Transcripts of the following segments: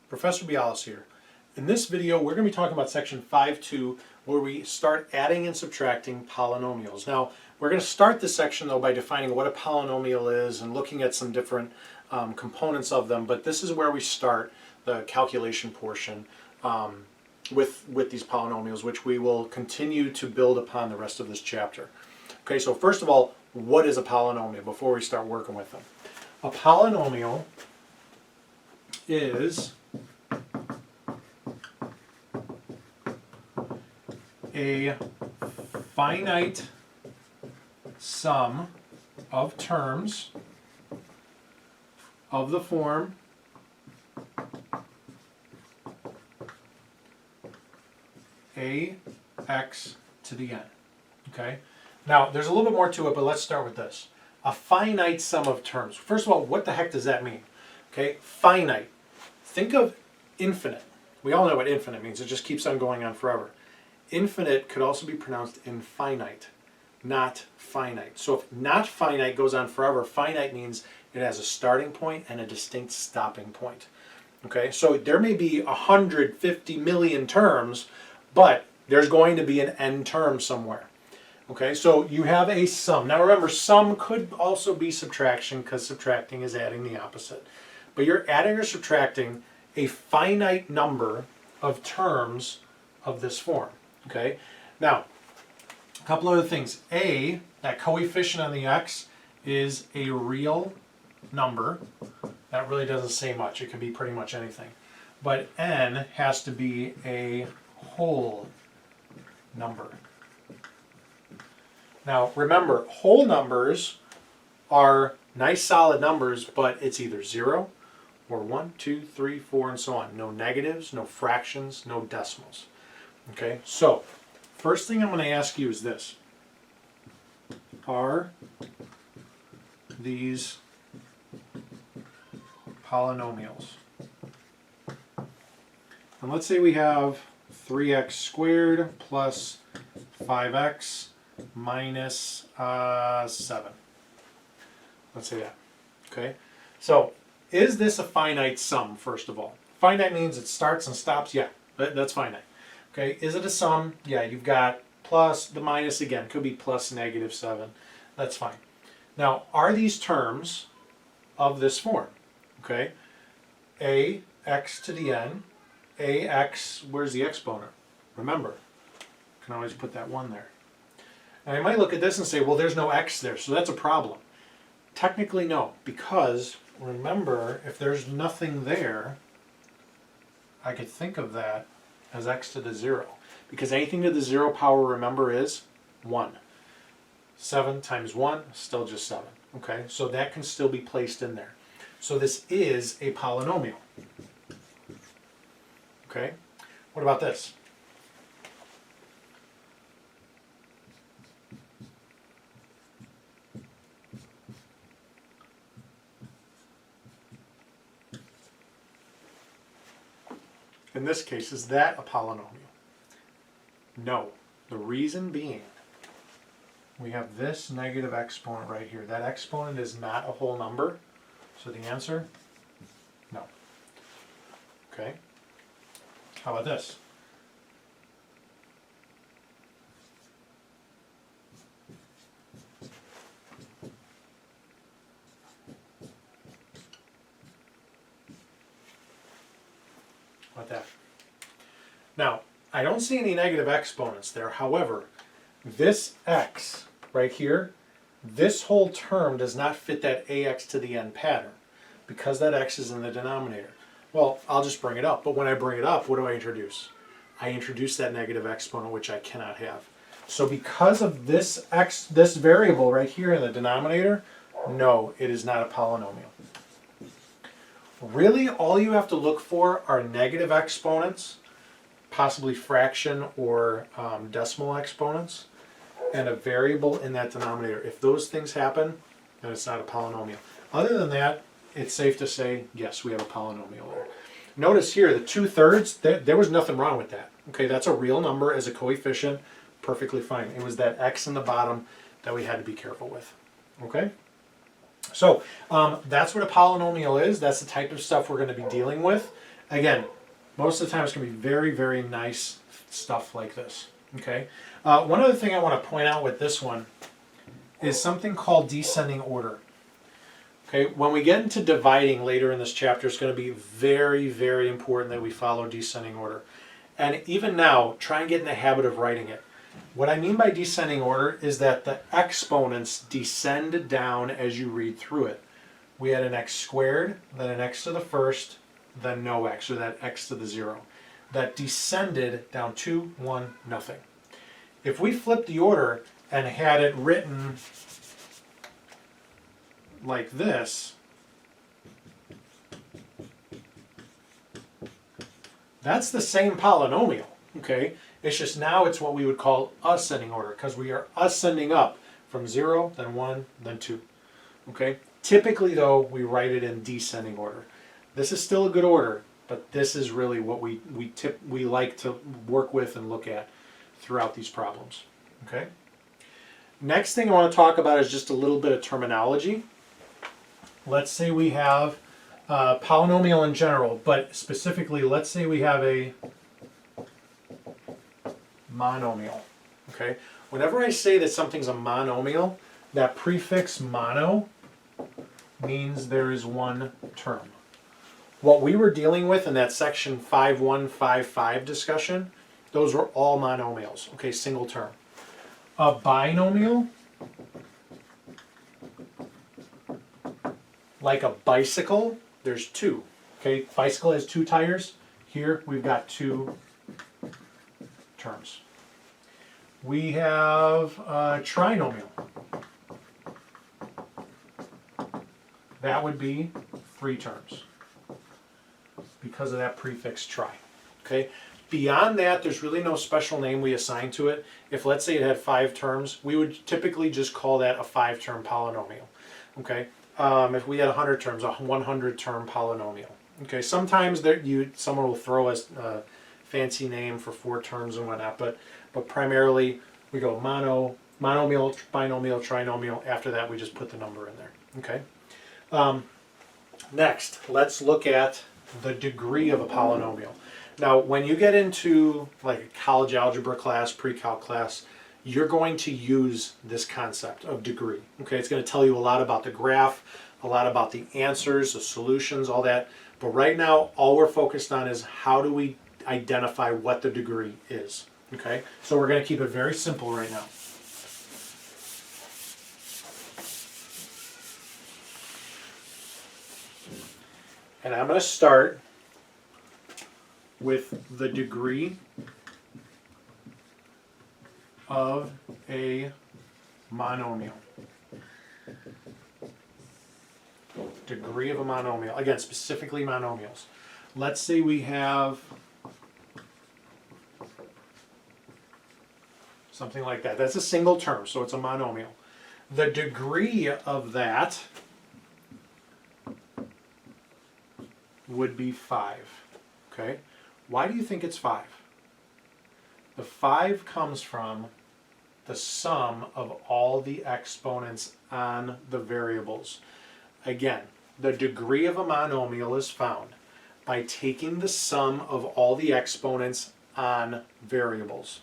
Professor Bialis here. In this video, we're going to be talking about section 5.2, where we start adding and subtracting polynomials. Now, we're going to start this section, though, by defining what a polynomial is and looking at some different components of them, but this is where we start the calculation portion with these polynomials, which we will continue to build upon the rest of this chapter. Okay, so first of all, what is a polynomial before we start working with them? A polynomial is a finite sum of terms of the form ax to the n. Okay? Now, there's a little bit more to it, but let's start with this. A finite sum of terms. First of all, what the heck does that mean? Okay, finite. Think of infinite. We all know what infinite means. It just keeps on going on forever. Infinite could also be pronounced infinite, not finite. So if not finite goes on forever, finite means it has a starting point and a distinct stopping point. Okay, so there may be 150 million terms, but there's going to be an n term somewhere. Okay, so you have a sum. Now remember, sum could also be subtraction, because subtracting is adding the opposite. But you're adding or subtracting a finite number of terms of this form. Okay, now a couple other things. A, that coefficient on the x, is a real number. That really doesn't say much. It can be pretty much anything. But n has to be a whole number. Now remember, whole numbers are nice solid numbers, but it's either 0 or 1, 2, 3, 4, and so on. No negatives, no fractions, no decimals. Okay, so first thing I'm going to ask you is this. Are these polynomials? And let's say we have 3x squared plus 5x minus 7. Let's say that. Okay, so is this a finite sum, first of all? Finite means it starts and stops. Yeah, that's finite. Okay, is it a sum? Yeah, you've got plus, the minus again, could be plus negative 7. That's fine. Now, are these terms of this form? Okay, ax to the n, ax, where's the exponent? Remember, you can always put that 1 there. Now, you might look at this and say, well, there's no x there, so that's a problem. Technically, no, because remember, if there's nothing there, I could think of that as x to the 0. Because anything to the 0 power, remember, is 1. 7 times 1, still just 7. Okay, so that can still be placed in there. So this is a polynomial. Okay, what about this? In this case, is that a polynomial? No. The reason being, we have this negative exponent right here. That exponent is not a whole number, so the answer, no. Okay. How about this? About that. Now, I don't see any negative exponents there. However, this x right here, this whole term does not fit that ax to the n pattern because that x is in the denominator. Well, I'll just bring it up. But when I bring it up, what do I introduce? I introduce that negative exponent, which I cannot have. So because of this this variable right here in the denominator, no, it is not a polynomial. Really, all you have to look for are negative exponents, possibly fraction or decimal exponents, and a variable in that denominator. If those things happen, then it's not a polynomial. Other than that, it's safe to say, yes, we have a polynomial there. Notice here, the 2/3, there was nothing wrong with that. Okay, that's a real number as a coefficient, perfectly fine. It was that x in the bottom that we had to be careful with. Okay? So that's what a polynomial is. That's the type of stuff we're going to be dealing with. Again, most of the time it's going to be very, very nice stuff like this. Okay. One other thing I want to point out with this one is something called descending order. Okay, when we get into dividing later in this chapter, it's going to be very, very important that we follow descending order. And even now, try and get in the habit of writing it. What I mean by descending order is that the exponents descend down as you read through it. We had an x squared, then an x to the first, then no x, or that x to the 0. That descended down 2, 1, nothing. If we flip the order and had it written like this, that's the same polynomial, okay? It's just now it's what we would call ascending order because we are ascending up from 0, then 1, then 2, okay? Typically, though, we write it in descending order. This is still a good order, but this is really what we like to work with and look at throughout these problems, okay? Next thing I want to talk about is just a little bit of terminology. Let's say we have a polynomial in general, but specifically, let's say we have a monomial, okay? Whenever I say that something's a monomial, that prefix mono means there is one term. What we were dealing with in that section 5155 discussion, those were all monomials, okay, single term. A binomial, like a bicycle, there's two. Okay, bicycle has 2 tires. Here we've got 2 terms. We have a trinomial. That would be 3 terms because of that prefix tri. Okay. Beyond that, there's really no special name we assign to it. If let's say it had 5 terms, we would typically just call that a 5-term polynomial. Okay. If we had 100 terms, a 100-term polynomial. Okay, sometimes someone will throw us a fancy name for 4 terms and whatnot, but primarily we go monomial, binomial, trinomial. After that, we just put the number in there. Okay. Next, let's look at the degree of a polynomial. Now, when you get into like a college algebra class, pre-calc class, you're going to use this concept of degree. Okay, it's going to tell you a lot about the graph, a lot about the answers, the solutions, all that. But right now, all we're focused on is how do we identify what the degree is. Okay, so we're going to keep it very simple right now. And I'm going to start with the degree of a monomial. Degree of a monomial. Again, specifically monomials. Let's say we have something like that. That's a single term, so it's a monomial. The degree of that would be 5. Okay? Why do you think it's 5? The 5 comes from the sum of all the exponents on the variables. Again, the degree of a monomial is found by taking the sum of all the exponents on variables.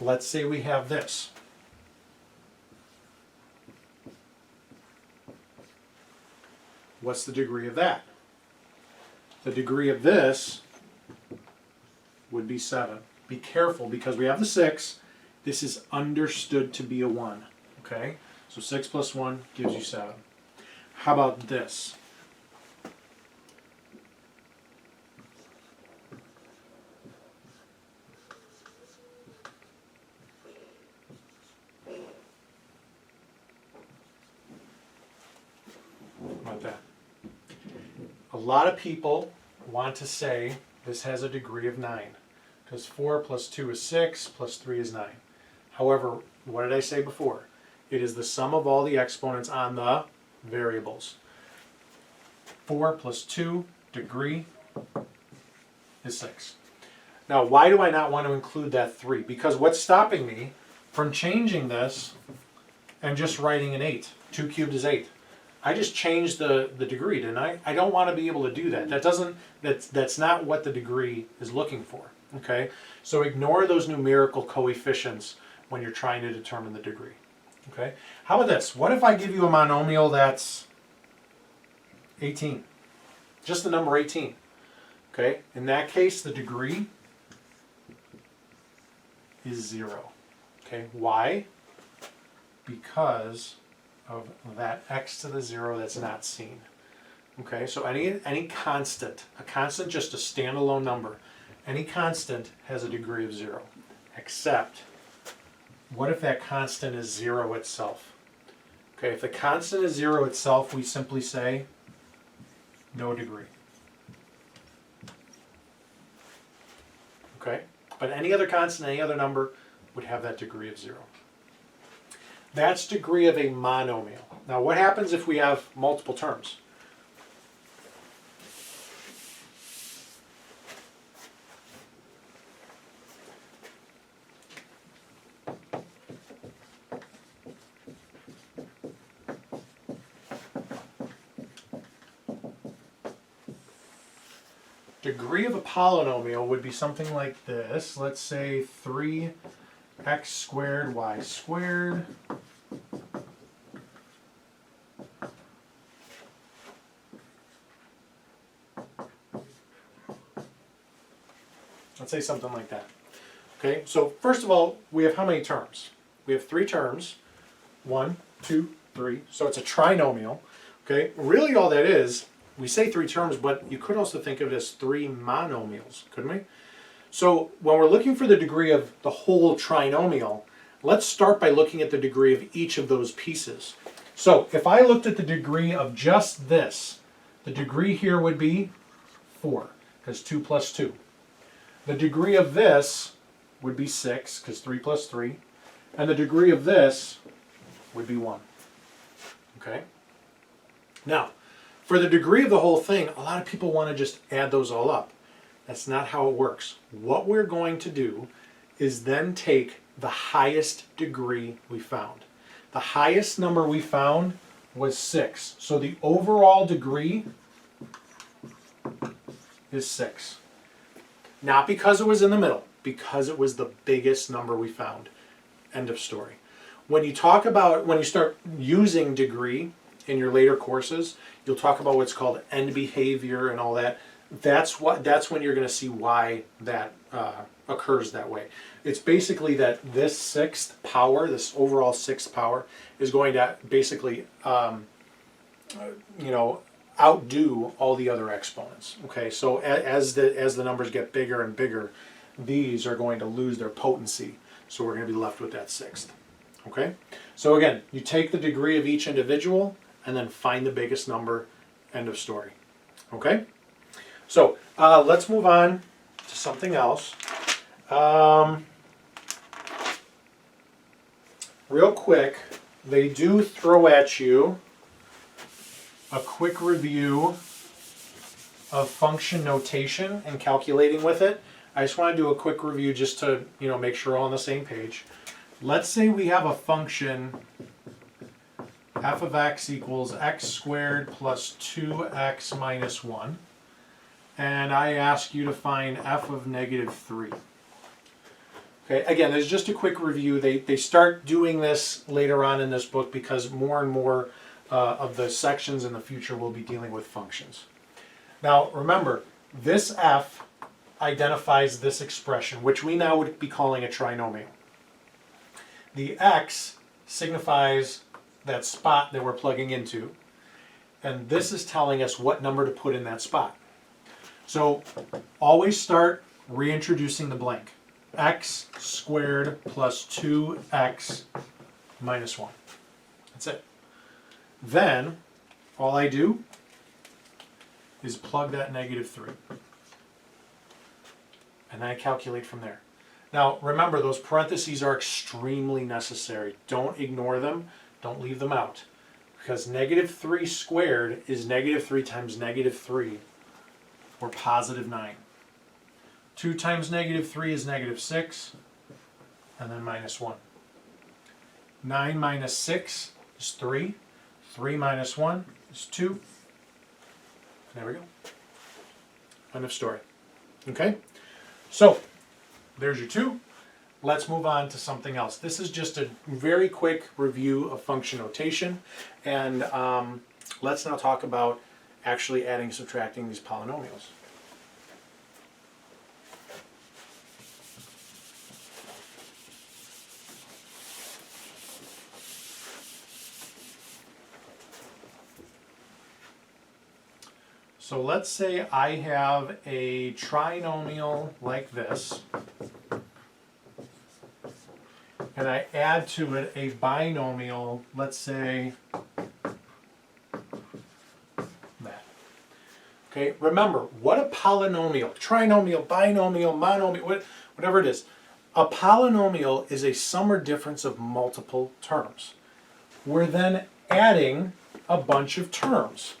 Let's say we have this. What's the degree of that? The degree of this would be 7. Be careful because we have the 6. This is understood to be a 1. Okay? So 6 plus 1 gives you 7. How about this? How about that? A lot of people want to say this has a degree of 9 because 4 plus 2 is 6 plus 3 is 9. However, what did I say before? It is the sum of all the exponents on the variables. 4 plus 2, degree, is 6. Now, why do I not want to include that 3? Because what's stopping me from changing this and just writing an 8? 2 cubed is 8. I just changed the degree, didn't I? I don't want to be able to do that. That's not what the degree is looking for. Okay? So ignore those numerical coefficients when you're trying to determine the degree. Okay? How about this? What if I give you a monomial that's 18? Just the number 18. Okay? In that case, the degree is 0. Okay? Why? Because of that x to the 0 that's not seen. Okay? So any constant, a constant just a standalone number, any constant has a degree of 0. Except, what if that constant is 0 itself? Okay, if the constant is 0 itself, we simply say no degree. Okay? But any other constant, any other number would have that degree of 0. That's degree of a monomial. Now what happens if we have multiple terms? Degree of a polynomial would be something like this. Let's say 3x squared y squared let's say something like that. Okay, so first of all, we have how many terms? We have 3 terms. 1, 2, 3. So it's a trinomial. Okay, really all that is, we say 3 terms, but you could also think of it as 3 monomials, couldn't we? So when we're looking for the degree of the whole trinomial, let's start by looking at the degree of each of those pieces. So if I looked at the degree of just this, the degree here would be 4, because 2 plus 2. The degree of this would be 6, because 3 plus 3. And the degree of this would be 1. Okay? Now, for the degree of the whole thing, a lot of people want to just add those all up. That's not how it works. What we're going to do is then take the highest degree we found. The highest number we found was 6. So the overall degree is 6. Not because it was in the middle, because it was the biggest number we found. End of story. When you start using degree in your later courses, you'll talk about what's called end behavior and all that. That's when you're going to see why that occurs that way. It's basically that this 6th power, this overall 6th power, is going to basically outdo all the other exponents. Okay, so as the numbers get bigger and bigger, these are going to lose their potency. So we're going to be left with that 6th. Okay, so again, you take the degree of each individual and then find the biggest number. End of story. Okay, so let's move on to something else. Real quick, they do throw at you a quick review of function notation and calculating with it. I just want to do a quick review just to make sure we're all on the same page. Let's say we have a function f of x equals x squared plus 2x minus 1. And I ask you to find f of negative 3. Okay, again, there's just a quick review. They start doing this later on in this book because more and more of the sections in the future will be dealing with functions. Now, remember, this f identifies this expression, which we now would be calling a trinomial. The x signifies that spot that we're plugging into, and this is telling us what number to put in that spot. So always start reintroducing the blank. X squared plus 2x minus 1. That's it. Then all I do is plug that negative 3. And I calculate from there. Now remember, those parentheses are extremely necessary. Don't ignore them. Don't leave them out. Because negative 3 squared is negative 3 times negative 3, or positive 9. 2 times negative 3 is negative 6, and then minus 1. 9 minus 6 is 3. 3 minus 1 is 2. There we go. End of story. Okay? So, there's your 2. Let's move on to something else. This is just a very quick review of function notation. And let's now talk about actually adding and subtracting these polynomials. So let's say I have a trinomial like this, and I add to it a binomial, let's say that. Okay, remember, what a polynomial, trinomial, binomial, monomial, whatever it is, a polynomial is a sum or difference of multiple terms. We're then adding a bunch of terms.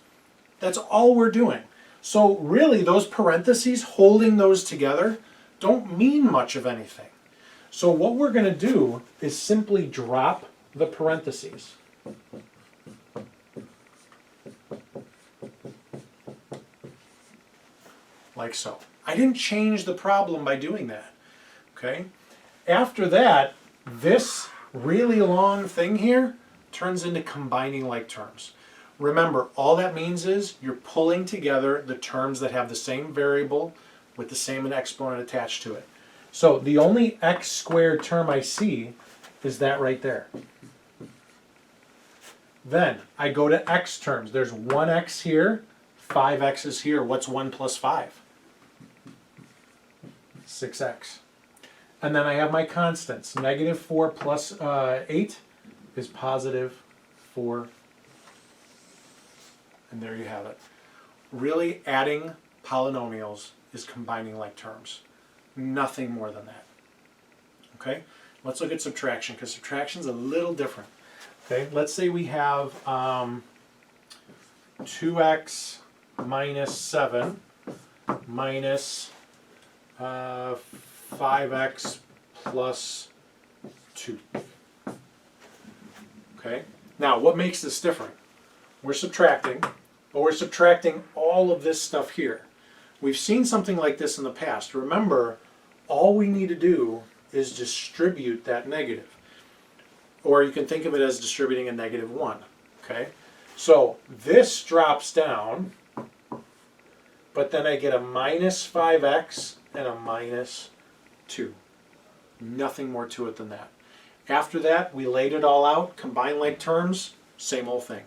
That's all we're doing. So really, those parentheses, holding those together, don't mean much of anything. So what we're going to do is simply drop the parentheses. Like so. I didn't change the problem by doing that. Okay? After that, this really long thing here turns into combining like terms. Remember, all that means is you're pulling together the terms that have the same variable with the same exponent attached to it. So the only x squared term I see is that right there. Then I go to x terms. There's 1x here, 5x is here. What's 1 plus 5? 6x. And then I have my constants. Negative 4 plus 8 is positive 4. And there you have it. Really, adding polynomials is combining like terms. Nothing more than that. Okay? Let's look at subtraction, because subtraction is a little different. Okay? Let's say we have 2x minus 7 minus 5x plus 2. Okay? Now, what makes this different? We're subtracting, but we're subtracting all of this stuff here. We've seen something like this in the past. Remember, all we need to do is distribute that negative. Or you can think of it as distributing a negative 1. Okay? So this drops down, but then I get a minus 5x and a minus 2. Nothing more to it than that. After that, we laid it all out, combine like terms, same old thing.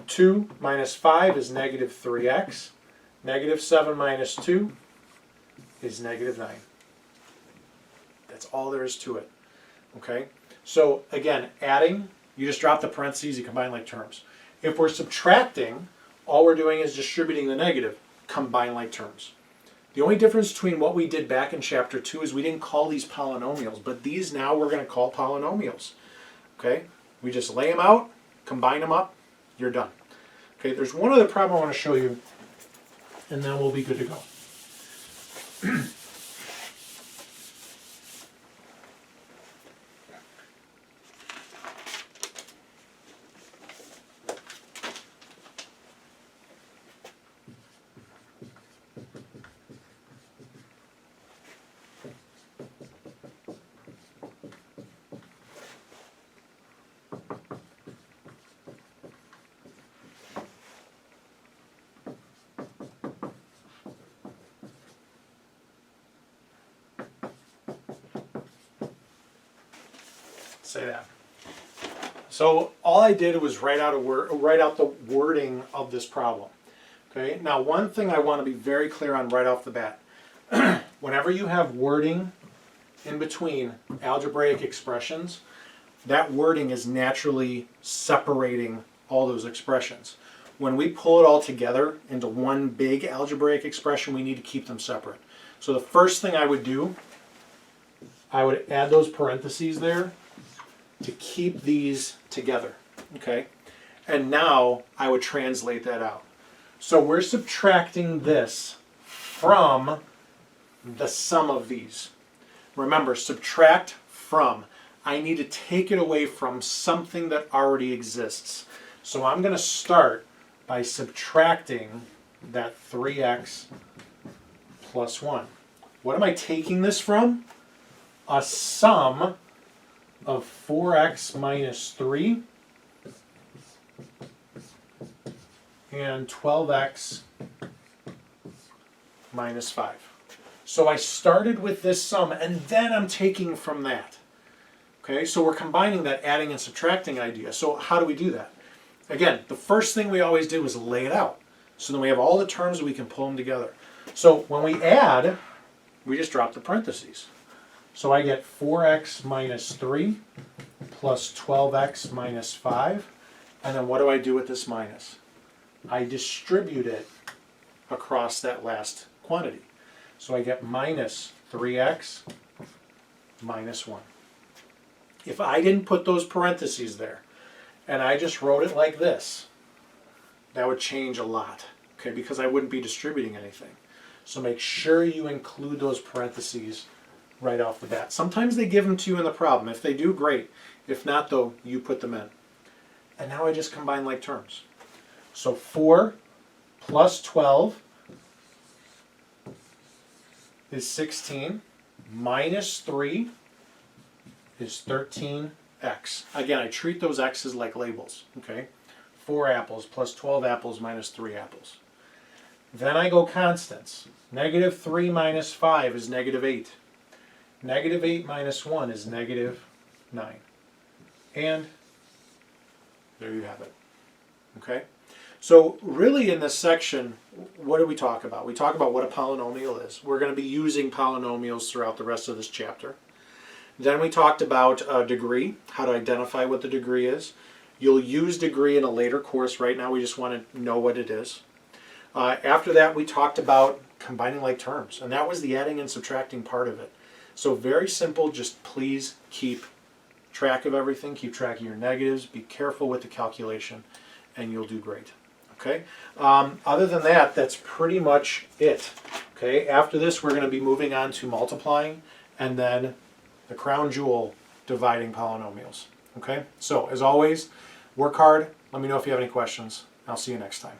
2 minus 5 is negative 3x. Negative 7 minus 2 is negative 9. That's all there is to it. Okay? So again, adding, you just drop the parentheses, you combine like terms. If we're subtracting, all we're doing is distributing the negative, combine like terms. The only difference between what we did back in chapter 2 is we didn't call these polynomials, but these now we're going to call polynomials. Okay? We just lay them out, combine them up, you're done. Okay, there's one other problem I want to show you, and then we'll be good to go. Say that. So all I did was write out the wording of this problem. Okay. Now, one thing I want to be very clear on right off the bat: whenever you have wording in between algebraic expressions, that wording is naturally separating all those expressions. When we pull it all together into one big algebraic expression, we need to keep them separate. So the first thing I would do, I would add those parentheses there to keep these together, okay? And now I would translate that out. So we're subtracting this from the sum of these. Remember, subtract from. I need to take it away from something that already exists. So I'm going to start by subtracting that 3x plus 1. What am I taking this from? A sum of 4x minus 3 and 12x minus 5. So I started with this sum, and then I'm taking from that. Okay, so we're combining that adding and subtracting idea. So how do we do that? Again, the first thing we always do is lay it out. So then we have all the terms, we can pull them together. So when we add, we just drop the parentheses. So I get 4x minus 3 plus 12x minus 5. And then what do I do with this minus? I distribute it across that last quantity. So I get minus 3x minus 1. If I didn't put those parentheses there, and I just wrote it like this, that would change a lot, okay, because I wouldn't be distributing anything. So make sure you include those parentheses right off the bat. Sometimes they give them to you in the problem. If they do, great. If not, though, you put them in. And now I just combine like terms. So 4 plus 12 is 16, minus 3 is 13x. Again, I treat those x's like labels, okay? 4 apples plus 12 apples minus 3 apples. Then I go constants. Negative 3 minus 5 is negative 8. Negative 8 minus 1 is negative 9. And there you have it, okay? So really in this section, what do we talk about? We talk about what a polynomial is. We're going to be using polynomials throughout the rest of this chapter. Then we talked about degree, how to identify what the degree is. You'll use degree in a later course. Right now we just want to know what it is. After that we talked about combining like terms, and that was the adding and subtracting part of it. So very simple, just please keep track of everything, keep track of your negatives, be careful with the calculation, and you'll do great. Okay. Other than that, that's pretty much it. Okay. After this, we're going to be moving on to multiplying, and then the crown jewel, dividing polynomials. Okay. So as always, work hard. Let me know if you have any questions. I'll see you next time.